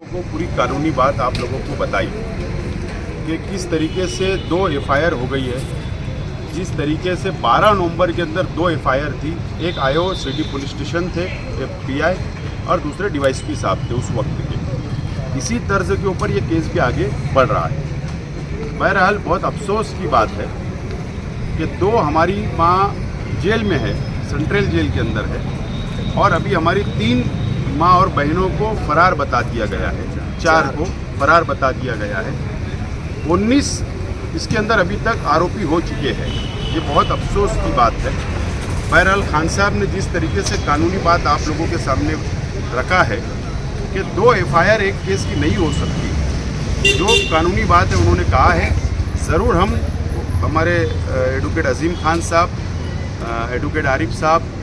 को पूरी कानूनी बात आप लोगों को बताई कि किस तरीके से 2 एफआईआर हो गई है। जिस तरीके से 12 नवंबर के अंदर 2 एफआईआर थी, एक आईओ सिटी पुलिस स्टेशन थे पीआई और दूसरे डीवाईएसपी साहब थे उस वक्त के। इसी तर्ज के ऊपर ये केस भी आगे बढ़ रहा है। बहरहाल बहुत अफसोस की बात है कि 2 हमारी माँ जेल में है, सेंट्रल जेल के अंदर है, और अभी हमारी 3 माँ और बहनों को फरार बता दिया गया है, 4 को फरार बता दिया गया है। 19 इसके अंदर अभी तक आरोपी हो चुके हैं। ये बहुत अफसोस की बात है। बहरहाल खान साहब ने जिस तरीके से कानूनी बात आप लोगों के सामने रखा है कि 2 एफआईआर एक केस की नहीं हो सकती, जो कानूनी बात है उन्होंने कहा है। ज़रूर हम हमारे एडवोकेट अजीम खान साहब, एडवोकेट आरिफ साहब,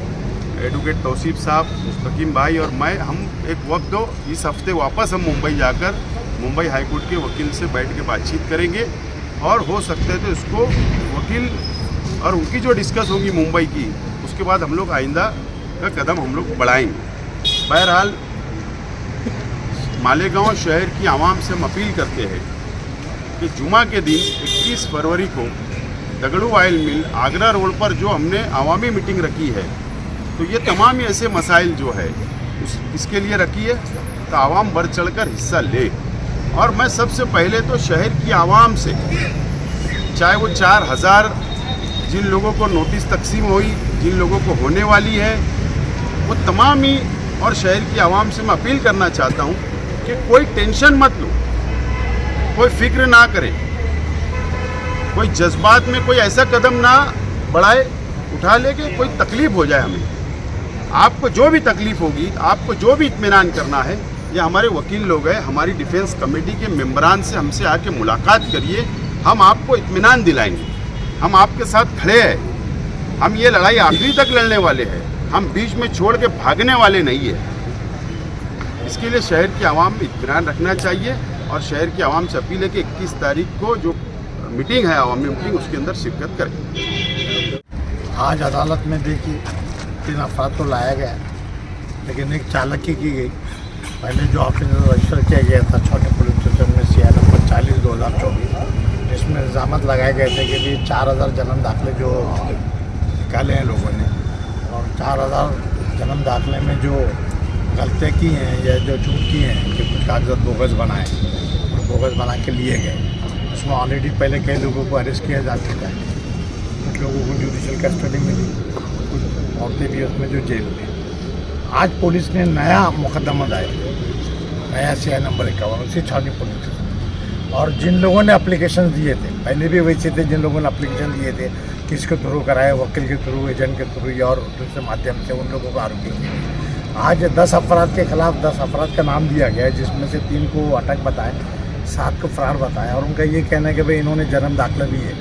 एडवोकेट तौसीफ साहब, मुस्तकीम भाई और मैं, हम एक वक्त दो, इस हफ्ते वापस हम मुंबई जाकर मुंबई हाईकोर्ट के वकील से बैठ के बातचीत करेंगे और हो सकते है तो इसको वकील और उनकी जो डिस्कस होगी मुंबई की, उसके बाद हम लोग आइंदा का कदम हम लोग बढ़ाएंगे। बहरहाल मालेगांव शहर की आवाम से हम अपील करते हैं कि जुमा के दिन 21 फरवरी को दगड़ू ऑयल मिल आगरा रोड पर जो हमने आवामी मीटिंग रखी है, तो ये तमाम ऐसे मसाइल जो है इसके लिए रखी है, तो आवाम बढ़ चढ़कर हिस्सा ले। और मैं सबसे पहले तो शहर की आवाम से, चाहे वो 4000 जिन लोगों को नोटिस तकसीम हुई, जिन लोगों को होने वाली है, वो तमाम ही, और शहर की आवाम से मैं अपील करना चाहता हूँ कि कोई टेंशन मत लो, कोई फिक्र ना करे, कोई जज्बात में कोई ऐसा कदम ना बढ़ाए, उठा ले कि कोई तकलीफ हो जाए हमें। आपको जो भी तकलीफ होगी, आपको जो भी इत्मीनान करना है, ये हमारे वकील लोग हैं, हमारी डिफेंस कमेटी के मेंबरान से हमसे आके मुलाकात करिए, हम आपको इत्मीनान दिलाएंगे। हम आपके साथ खड़े हैं, हम ये लड़ाई आखिरी तक लड़ने वाले हैं, हम बीच में छोड़ के भागने वाले नहीं है। इसके लिए शहर की आवाम इत्मीनान रखना चाहिए और शहर की आवाम से अपील है कि 21 तारीख को जो मीटिंग है आवामी मीटिंग, उसके अंदर शिरकत करें। आज अदालत में देखिए 3 अफराद को लाया गया, लेकिन एक चालाकी की गई। पहले जो ऑफिस रजिस्टर किया गया था छोटे पुलिस स्टेशन में CI नंबर 40/2024, जिसमें इल्ज़ामत लगाए गए थे कि भी 4000 जन्म दाखिले जो निकाले हैं लोगों ने, और 4000 जन्म दाखिले में जो गलतियाँ की हैं या जो चूक की हैं कि कुछ कागजात बोगस बनाए और बोगस बना के लिए गए, उसमें ऑलरेडी पहले कई लोगों को अरेस्ट किया जा चुका है। कुछ लोगों को जुडिशल कस्टडी मिली, कुछ औरतें भी उसमें जो जेल में। आज पुलिस ने नया मुकदमा दायर किया, नया CI नंबर 51, उसी छावनी पुलिस स्टेशन। और जिन लोगों ने अप्लीकेशन दिए थे, पहले भी वैसे थे, जिन लोगों ने अप्लीकेशन दिए थे, किसके थ्रू कराए, वकील के थ्रू, एजेंट के थ्रू या और दूसरे माध्यम से, उन लोगों को आरोपी किए। आज 10 अफराद के खिलाफ 10 अफराद का नाम दिया गया है, जिसमें से 3 को अटक बताया, 7 को फरार बताया। और उनका ये कहना है कि भाई इन्होंने जन्म दाखिला दिए,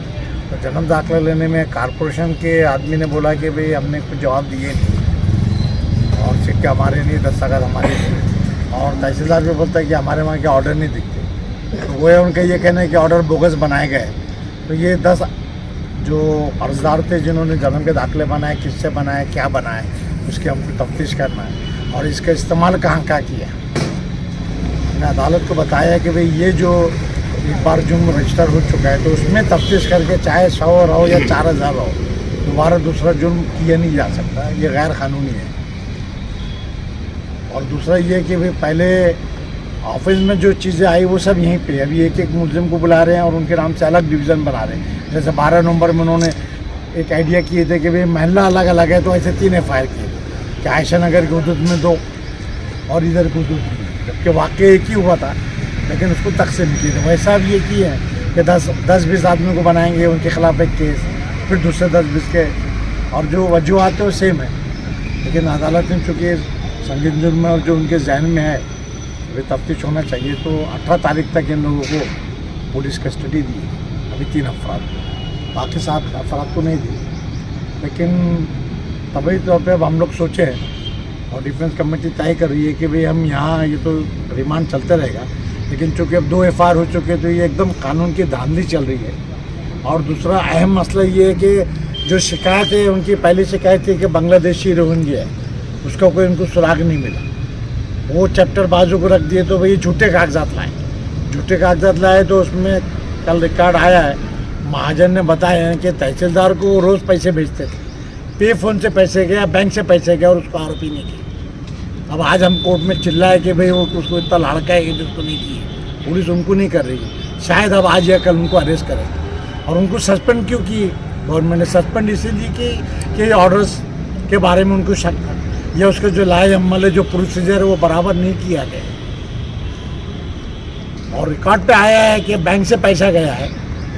तो जन्म दाखिला लेने में कारपोरेशन के आदमी ने बोला कि भाई हमने कुछ जवाब दिए नहीं, और सिक्के हमारे नहीं, दस्तखत हमारे नहीं, और तहसीलदार भी बोलता है कि हमारे वहाँ के ऑर्डर नहीं दिखते। तो वो है उनका ये कहना है कि ऑर्डर बोगस बनाए गए। तो ये 10 जो अर्जदार थे जिन्होंने जन्म के दाखिले बनाए, किससे बनाए, क्या बनाए, उसकी हमको तफ्तीश करना है, और इसका इस्तेमाल कहाँ किया। मैंने अदालत को बताया कि भाई ये जो एक बार जुर्म रजिस्टर हो चुका है, तो उसमें तफ्तीश करके चाहे 100 रहो या 4000 रहो, दोबारा दूसरा जुर्म किया नहीं जा सकता, ये गैर कानूनी है। और दूसरा ये कि भाई पहले ऑफिस में जो चीज़ें आई वो सब यहीं पे, अभी एक मुलजिम को बुला रहे हैं और उनके नाम से अलग डिवीज़न बना रहे हैं। जैसे 12 नवंबर में उन्होंने एक आइडिया किए थे कि भाई महल्ला अलग अलग है, तो ऐसे 3 एफआईआर किए कि आयशा नगर के हदूद में 2 और इधर के हदूद में, जबकि वाकई एक ही हुआ था, लेकिन उसको तकसीम किए थे। वैसा भी ये किए हैं कि 10-20 आदमी को बनाएंगे, उनके खिलाफ एक केस, फिर दूसरे 10-20 के, और जो वजूहत है वो सेम है। लेकिन अदालत ने चूँकि संगीन जुर्म में और जो उनके जहन में है वे तफ्तीश होना चाहिए, तो 18 तारीख तक इन लोगों को पुलिस कस्टडी दी। अभी 3 अफराद, बाकी 7 अफराद को नहीं दी। लेकिन तभी तौर पर अब हम लोग सोचे हैं और डिफेंस कमेटी तय कर रही है कि भाई हम यहाँ, ये तो रिमांड चलते रहेगा, लेकिन चूँकि अब 2 एफआईआर हो चुके, तो ये एकदम कानून की धांधली चल रही है। और दूसरा अहम मसला ये है कि जो शिकायत है, उनकी पहली शिकायत थी कि बांग्लादेशी रोहिंग्या है, उसका कोई उनको सुराग नहीं मिला। वो चैप्टर बाजू को रख दिए तो भाई झूठे कागजात लाए, झूठे कागजात लाए तो उसमें कल रिकॉर्ड आया है, महाजन ने बताया है कि तहसीलदार को रोज़ पैसे भेजते थे, पे फ़ोन से पैसे गया, बैंक से पैसे गया और उसको आरोपी नहीं किया। अब आज हम कोर्ट में चिल्लाए कि भाई वो उसको इतना लड़का है कि उसको नहीं किए, पुलिस उनको नहीं कर रही है। शायद अब आज या कल उनको अरेस्ट करें। और उनको सस्पेंड क्यों किए गवर्नमेंट ने? सस्पेंड इसलिए कि ऑर्डर्स के बारे में उनको शक था, या उसके जो लाए अमल है, जो प्रोसीजर है वो बराबर नहीं किया गया। और रिकॉर्ड पे आया है कि बैंक से पैसा गया है,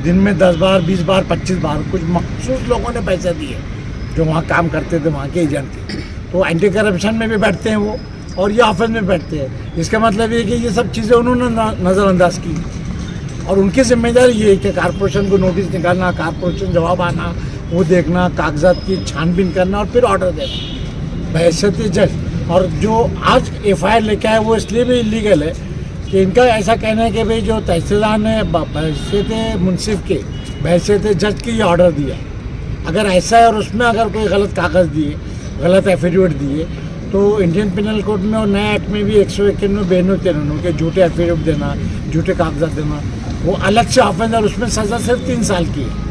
दिन में 10 बार, 20 बार, 25 बार, कुछ मखसूस लोगों ने पैसे दिए जो वहाँ काम करते थे, वहाँ के एजेंट थे। तो एंटी करप्शन में भी बैठते हैं वो, और ये ऑफिस में बैठते हैं। इसका मतलब ये कि ये सब चीज़ें उन्होंने नज़रअंदाज की, और उनकी जिम्मेदारी ये है कि कारपोरेशन को नोटिस निकालना, कारपोरेशन जवाब आना, वो देखना, कागजात की छानबीन करना और फिर ऑर्डर देना बहैसियत जज। और जो आज FIR लेके आए वो इसलिए भी इलीगल है कि इनका ऐसा कहना है कि भाई जो तहसीलदार ने बहैसियत मुंसिफ के, बहैसियत जज की ये ऑर्डर दिया, अगर ऐसा है और उसमें अगर कोई गलत कागज़ दिए, गलत एफिडेविट दिए, तो इंडियन पिनल कोड में और नया एक्ट में भी 191 92 के झूठे एफिडेविट देना, झूठे कागजात देना, वो अलग से ऑफेंस है और उसमें सज़ा सिर्फ 3 साल की है।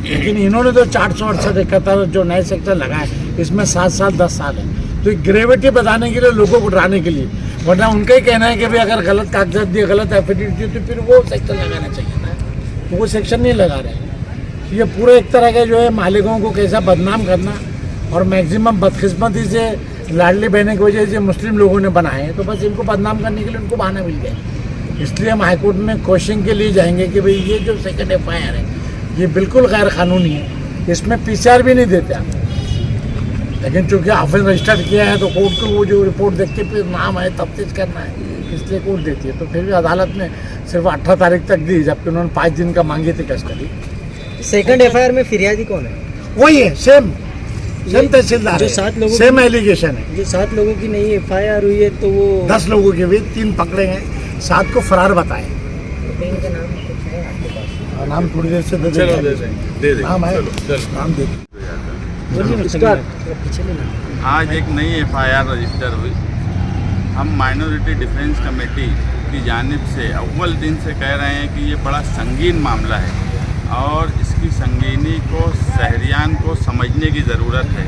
लेकिन इन्होंने तो 468 जो नए सेक्टर लगाए, इसमें 7 साल 10 साल है। तो ग्रेविटी बताने के लिए, लोगों को डराने के लिए, वरना उनका ही कहना है कि भाई अगर गलत कागजात दिए, गलत एफिडेविट दिए तो फिर वो सेक्शन लगाना चाहिए ना, तो वो सेक्शन नहीं लगा रहे हैं। ये पूरा एक तरह का जो है मालिकों को कैसा बदनाम करना, और मैक्सिमम बदकिस्मती से लाडली बहने की वजह से मुस्लिम लोगों ने बनाए हैं, तो बस इनको बदनाम करने के लिए उनको बहाना मिल गया। इसलिए हम हाईकोर्ट में क्वेश्चन के लिए जाएंगे कि भाई ये जो सेकंड FIR है ये बिल्कुल गैर कानूनी है, इसमें PCR भी नहीं देते आप। लेकिन चूँकि ऑफेंस रजिस्टर्ड किया है तो कोर्ट को वो जो रिपोर्ट देख के फिर नाम है, तफ्तीश करना है, इसलिए कोर्ट देती है। तो फिर भी अदालत ने सिर्फ 18 तारीख तक दी, जबकि उन्होंने 5 दिन का मांगी थी कस्टडी। सेकंड FIR में फिरियादी कौन है? वही है, सेम तहसीलदार जो है, 7 लोगों सेम एलिगेशन है। जो 7 लोगों की नई FIR हुई है तो वो 10 लोगों के भी 3 पकड़े हैं, 7 को फरार बताए। इनका नाम कुछ है आपके पास? नाम थोड़ी देर से दे देंगे, नाम है, नाम दे। पीछे लेना। आज एक नई FIR रजिस्टर हुई। हम माइनॉरिटी डिफेंस कमेटी की जानिब से अव्वल दिन से कह रहे हैं कि ये बड़ा संगीन मामला है और इसकी संगीनी को शहरियान को समझने की ज़रूरत है।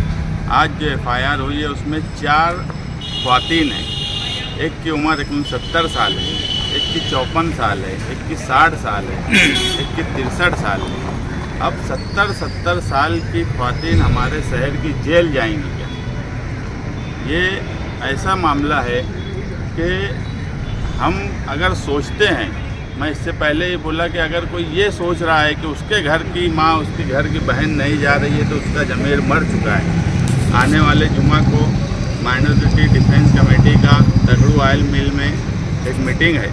आज जो FIR हुई है उसमें 4 ख्वातीन हैं, एक की उम्र 69 साल है, एक की 54 साल है, एक की 60 साल है, एक की 63 साल है। अब 70 साल की ख्वातीन हमारे शहर की जेल जाएंगी क्या? ये ऐसा मामला है कि हम अगर सोचते हैं, मैं इससे पहले ही बोला कि अगर कोई ये सोच रहा है कि उसके घर की माँ, उसके घर की बहन नहीं जा रही है तो उसका ज़मीर मर चुका है। आने वाले जुमा को माइनॉरिटी डिफेंस कमेटी का दगड़ू ऑयल मिल में एक मीटिंग है,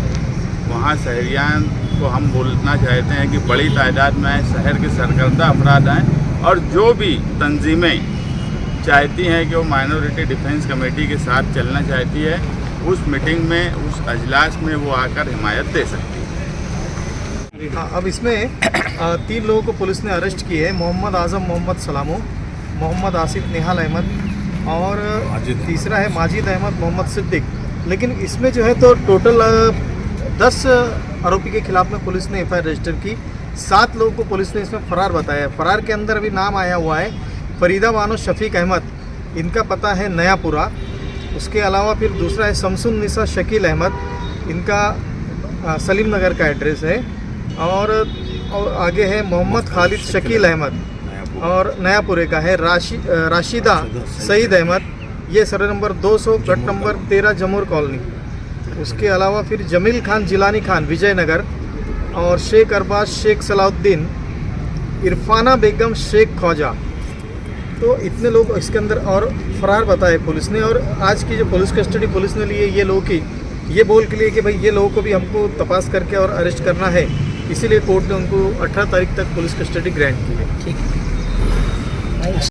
वहाँ शहरियान को हम बोलना चाहते हैं कि बड़ी तादाद में शहर के सरकर्दा अफराद आएँ और जो भी तंजीमें चाहती हैं कि वो माइनॉरिटी डिफेंस कमेटी के साथ चलना चाहती है, उस मीटिंग में, उस अजलास में वो आकर हिमायत दे सकती है। हाँ, अब इसमें 3 लोगों को पुलिस ने अरेस्ट किए हैं। मोहम्मद आज़म मोहम्मद सलामो, मोहम्मद आसिफ निहाल अहमद और तीसरा है माजिद अहमद मोहम्मद सिद्दीक। लेकिन इसमें जो है तो टोटल 10 आरोपी के खिलाफ में पुलिस ने FIR रजिस्टर की। 7 लोगों को पुलिस ने इसमें फ़रार बताया है। फ़रार के अंदर अभी नाम आया हुआ है फरीदा बानो शफीक अहमद, इनका पता है नयापुरा। उसके अलावा फिर दूसरा है शमसुन निसा शकील अहमद, इनका सलीम नगर का एड्रेस है। और आगे है मोहम्मद खालिद शकील अहमद और नयापुरे का है राशिदा सईद अहमद, ये सर्वे नंबर 200 गट नंबर 13 जमूर कॉलोनी। उसके अलावा फिर जमील खान जिलानी खान विजयनगर और शेख अरबाज शेख सलाउद्दीन, इरफाना बेगम शेख ख्वाजा। तो इतने लोग इसके अंदर और फरार बताए पुलिस ने। और आज की जो पुलिस कस्टडी पुलिस ने ली है ये लोगों की, ये बोल के लिए कि भाई ये लोगों को भी हमको तपास करके और अरेस्ट करना है, इसीलिए कोर्ट ने उनको 18 तारीख तक पुलिस कस्टडी ग्रांट की है। ठीक है।